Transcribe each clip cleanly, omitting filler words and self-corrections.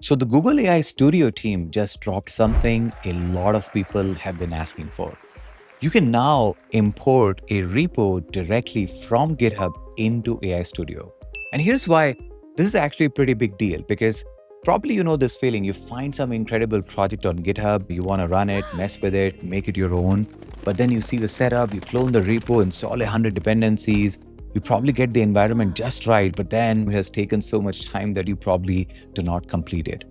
So the Google AI Studio team just dropped something a lot of people have been asking for. You can now import a repo directly from GitHub into AI Studio. And here's why this is actually a pretty big deal, because probably you know this feeling. You find some incredible project on GitHub, you want to run it, mess with it, make it your own, but then you see the setup, you clone the repo, install 100 dependencies, you probably get the environment just right, but then it has taken so much time that you probably do not complete it.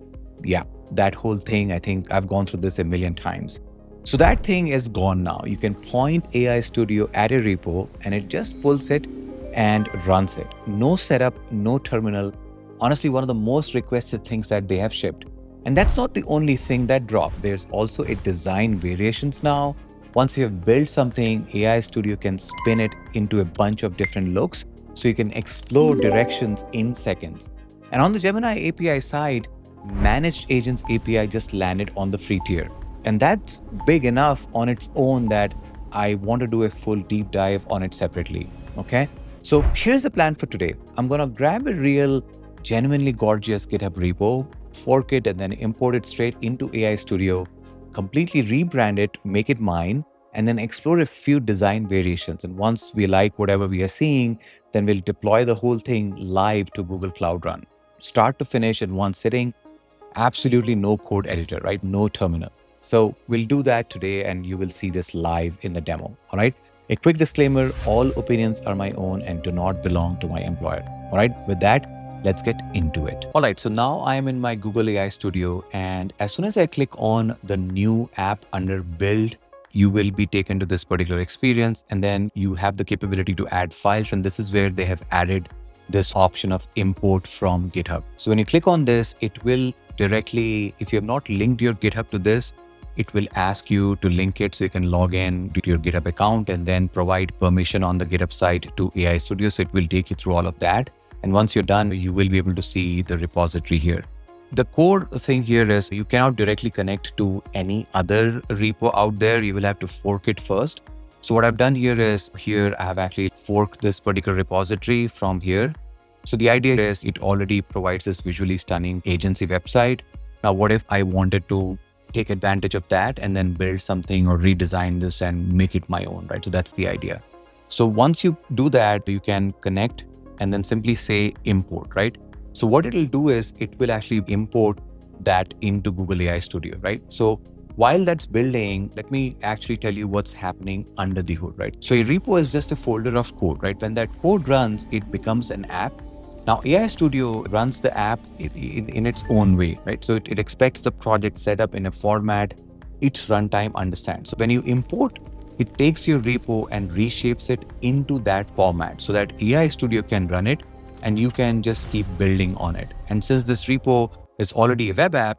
Yeah, that whole thing, I think I've gone through this a million times. So that thing is gone now. You can point AI Studio at a repo and it just pulls it and runs it. No setup, no terminal. Honestly, one of the most requested things that they have shipped. And that's not the only thing that dropped. There's also a design variations now. Once you have built something, AI Studio can spin it into a bunch of different looks so you can explore directions in seconds. And on the Gemini API side, Managed Agents API just landed on the free tier. And that's big enough on its own that I want to do a full deep dive on it separately. Okay. So here's the plan for today. I'm going to grab a real, genuinely gorgeous GitHub repo, fork it, and then import it straight into AI Studio, completely rebrand it, make it mine, and then explore a few design variations. And once we like whatever we are seeing, then we'll deploy the whole thing live to Google Cloud Run, start to finish in one sitting. Absolutely no code editor, right? No terminal. So we'll do that today and you will see this live in the demo. All right. A quick disclaimer, all opinions are my own and do not belong to my employer. All right. With that, let's get into it. All right. So now I am in my Google AI Studio. And as soon as I click on the new app under build, you will be taken to this particular experience. And then you have the capability to add files. And this is where they have added this option of import from GitHub. So when you click on this, it will directly, if you have not linked your GitHub to this, it will ask you to link it so you can log in to your GitHub account and then provide permission on the GitHub site to AI Studio. So it will take you through all of that. And once you're done, you will be able to see the repository here. The core thing here is you cannot directly connect to any other repo out there. You will have to fork it first. So what I've done here is here I have actually forked this particular repository from here. So the idea is it already provides this visually stunning agency website. Now, what if I wanted to take advantage of that and then build something or redesign this and make it my own, right? So that's the idea. So once you do that, you can connect and then simply say import, right? So what it'll do is it will actually import that into Google AI Studio, right? So while that's building, let me actually tell you what's happening under the hood, right? So a repo is just a folder of code, right? When that code runs, it becomes an app. Now, AI Studio runs the app in its own way, right? So it expects the project setup in a format its runtime understands. So when you import, it takes your repo and reshapes it into that format so that AI Studio can run it and you can just keep building on it. And since this repo is already a web app,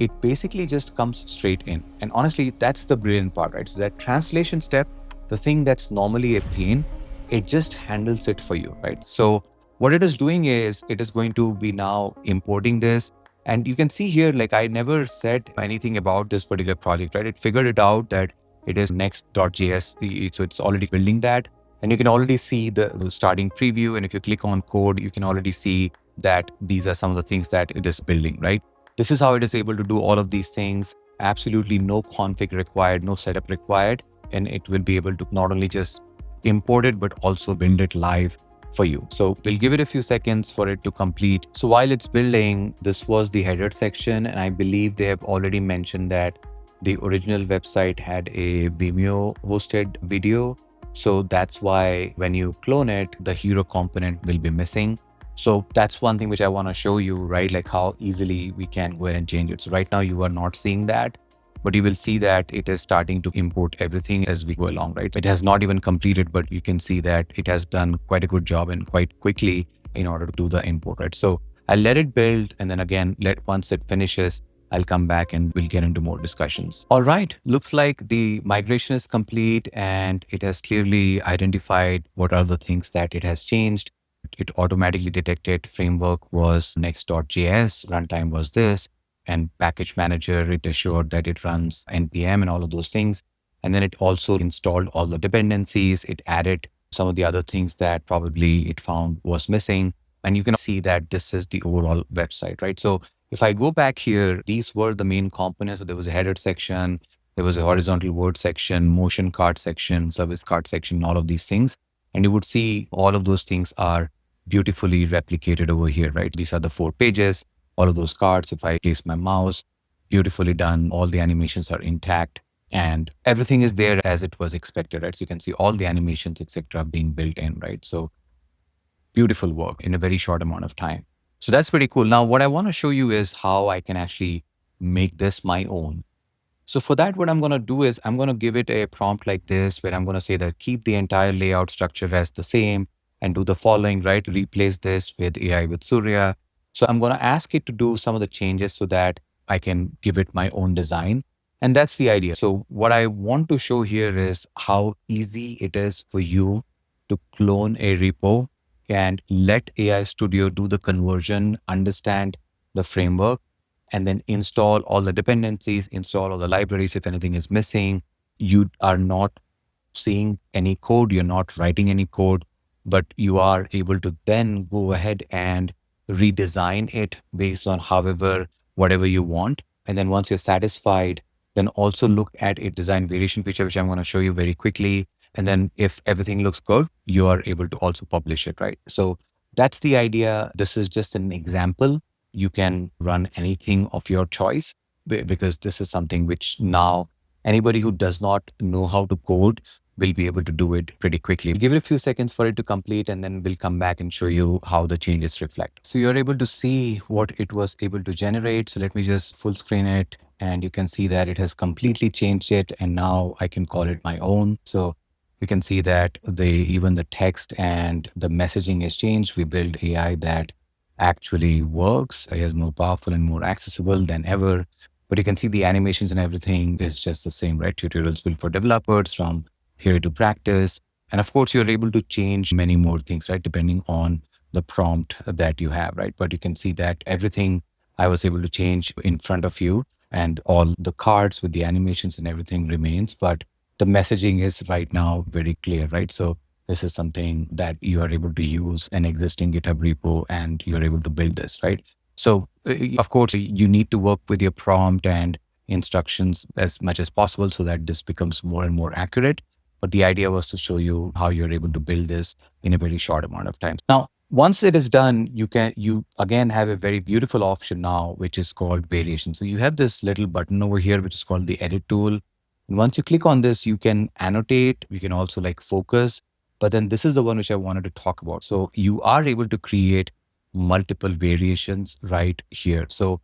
it basically just comes straight in. And honestly, that's the brilliant part, right? So that translation step, the thing that's normally a pain, it just handles it for you, right? So what it is doing is it is going to be now importing this. And you can see here, like I never said anything about this particular project, right? It figured it out that it is next.js. So it's already building that. And you can already see the starting preview. And if you click on code, you can already see that these are some of the things that it is building, right? This is how it is able to do all of these things. Absolutely no config required, no setup required. And it will be able to not only just import it, but also build it live for you. So we'll give it a few seconds for it to complete. So while it's building, this was the header section. And I believe they have already mentioned that the original website had a Vimeo hosted video. So that's why when you clone it, the hero component will be missing. So that's one thing which I want to show you, right? Like how easily we can go ahead and change it. So right now you are not seeing that, but you will see that it is starting to import everything as we go along, right? It has not even completed, but you can see that it has done quite a good job and quite quickly in order to do the import, right? So I'll let it build. And then again, once it finishes, I'll come back and we'll get into more discussions. All right, looks like the migration is complete and it has clearly identified what are the things that it has changed. It automatically detected framework was next.js, runtime was this, and package manager, it assured that it runs NPM and all of those things. And then it also installed all the dependencies. It added some of the other things that probably it found was missing. And you can see that this is the overall website, right? So if I go back here, these were the main components. So there was a header section, there was a horizontal word section, motion card section, service card section, all of these things. And you would see all of those things are beautifully replicated over here, right? These are the 4 pages, all of those cards. If I place my mouse, beautifully done. All the animations are intact and everything is there as it was expected, right? So you can see all the animations, etc., being built in, right? So beautiful work in a very short amount of time. So that's pretty cool. Now, what I want to show you is how I can actually make this my own. So for that, what I'm going to do is I'm going to give it a prompt like this, where I'm going to say that keep the entire layout structure as the same and do the following, right? Replace this with AI with Surya. So I'm going to ask it to do some of the changes so that I can give it my own design. And that's the idea. So what I want to show here is how easy it is for you to clone a repo and let AI Studio do the conversion, understand the framework, and then install all the dependencies, install all the libraries if anything is missing. You are not seeing any code, you're not writing any code, but you are able to then go ahead and redesign it based on however, whatever you want. And then once you're satisfied, then also look at a design variation feature, which I'm going to show you very quickly. And then if everything looks good, you are able to also publish it, right? So that's the idea. This is just an example. You can run anything of your choice because this is something which now anybody who does not know how to code will be able to do it pretty quickly. Give it a few seconds for it to complete, and then we'll come back and show you how the changes reflect. So you're able to see what it was able to generate. So let me just full screen it, and you can see that it has completely changed it. And now I can call it my own. So you can see that even the text and the messaging has changed. We built AI that actually works. It is more powerful and more accessible than ever. But you can see the animations and everything is just the same, right? Tutorials built for developers from theory to practice. And of course, you're able to change many more things, right? Depending on the prompt that you have, right? But you can see that everything I was able to change in front of you, and all the cards with the animations and everything remains. But the messaging is right now very clear, right? So this is something that you are able to use an existing GitHub repo and you're able to build this, right? So, of course, you need to work with your prompt and instructions as much as possible so that this becomes more and more accurate. But the idea was to show you how you're able to build this in a very short amount of time. Now, once it is done, you again have a very beautiful option now, which is called variation. So you have this little button over here, which is called the edit tool. And once you click on this, you can annotate, you can also like focus. But then this is the one which I wanted to talk about. So you are able to create multiple variations right here. So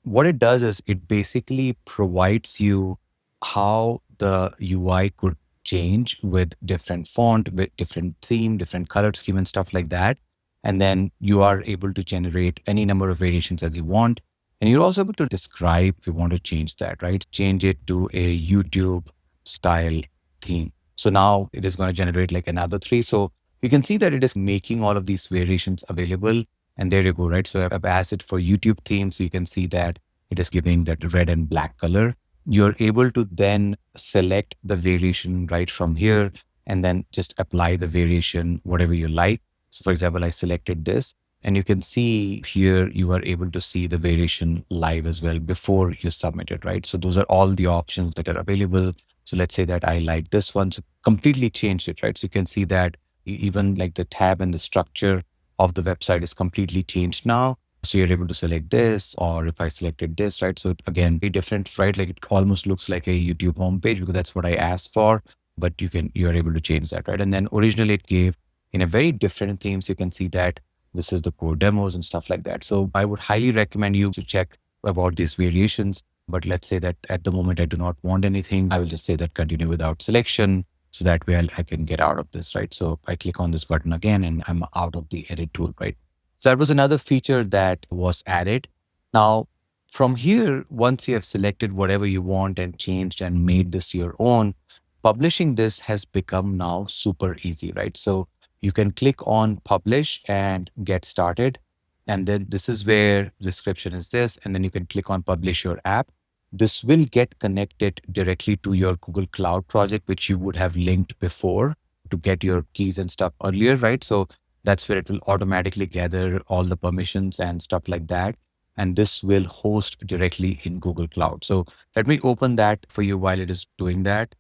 what it does is it basically provides you how the UI could change with different font, with different theme, different color scheme and stuff like that. And then you are able to generate any number of variations as you want. And you're also able to describe if you want to change that, right? Change it to a YouTube style theme. So now it is going to generate like another 3. So you can see that it is making all of these variations available. And there you go, right? So I've asked it for YouTube theme. So you can see that it is giving that red and black color. You're able to then select the variation right from here and then just apply the variation, whatever you like. So for example, I selected this and you can see here, you are able to see the variation live as well before you submit it, right? So those are all the options that are available. So let's say that I like this one, so completely changed it, right? So you can see that even like the tab and the structure of the website is completely changed now. So you're able to select this, or if I selected this, right? So again, be different, right? Like it almost looks like a YouTube homepage because that's what I asked for, but you're able to change that, right? And then originally it gave in a very different theme. So you can see that this is the core demos and stuff like that. So I would highly recommend you to check about these variations. But let's say that at the moment I do not want anything. I will just say that continue without selection. So that way I can get out of this, right? So I click on this button again and I'm out of the edit tool, right? So that was another feature that was added. Now, from here, once you have selected whatever you want and changed and made this your own, publishing this has become now super easy, right? So you can click on publish and get started. And then this is where description is this. And then you can click on publish your app. This will get connected directly to your Google Cloud project, which you would have linked before to get your keys and stuff earlier, right? So that's where it will automatically gather all the permissions and stuff like that. and this will host directly in Google Cloud. So let me open that for you while it is doing that.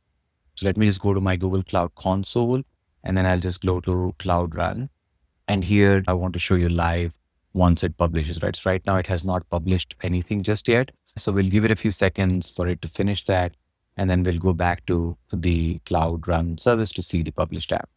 So let me just go to my Google Cloud console, and then I'll just go to Cloud Run. And here I want to show you live once it publishes, right? So right now it has not published anything just yet. So we'll give it a few seconds for it to finish that. And then we'll go back to the Cloud Run service to see the published app.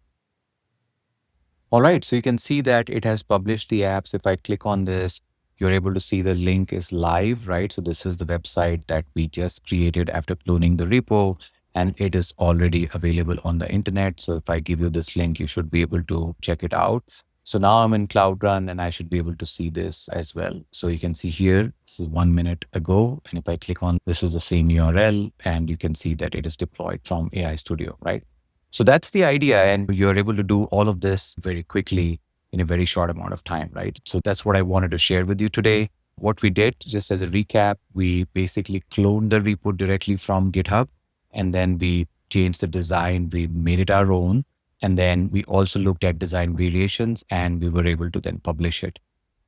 All right, so you can see that it has published the apps. If I click on this, you're able to see the link is live, right? So this is the website that we just created after cloning the repo, and it is already available on the internet. So if I give you this link, you should be able to check it out. So now I'm in Cloud Run and I should be able to see this as well. So you can see here, this is 1 minute ago. And if I click on, this is the same URL, and you can see that it is deployed from AI Studio, right? So that's the idea. And you're able to do all of this very quickly in a very short amount of time, right? So that's what I wanted to share with you today. What we did, just as a recap, we basically cloned the repo directly from GitHub, and then we changed the design. We made it our own. And then we also looked at design variations, and we were able to then publish it.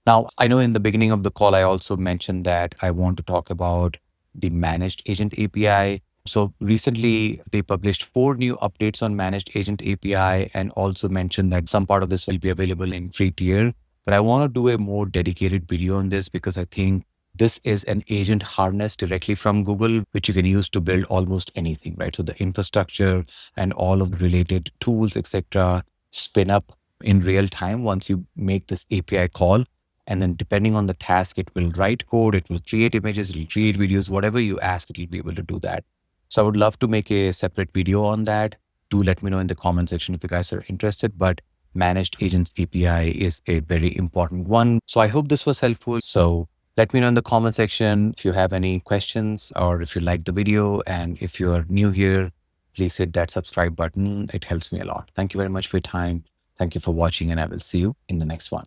Now, I know in the beginning of the call, I also mentioned that I want to talk about the Managed Agent API. So recently, they published 4 new updates on Managed Agent API, and also mentioned that some part of this will be available in free tier. But I want to do a more dedicated video on this because I think this is an agent harness directly from Google, which you can use to build almost anything, right? So the infrastructure and all of the related tools, etc., spin up in real time once you make this API call. And then depending on the task, it will write code, it will create images, it will create videos, whatever you ask, it will be able to do that. So I would love to make a separate video on that. Do let me know in the comment section if you guys are interested. But Managed Agents API is a very important one. So I hope this was helpful. So let me know in the comment section if you have any questions or if you like the video. And if you're new here, please hit that subscribe button. It helps me a lot. Thank you very much for your time. Thank you for watching, and I will see you in the next one.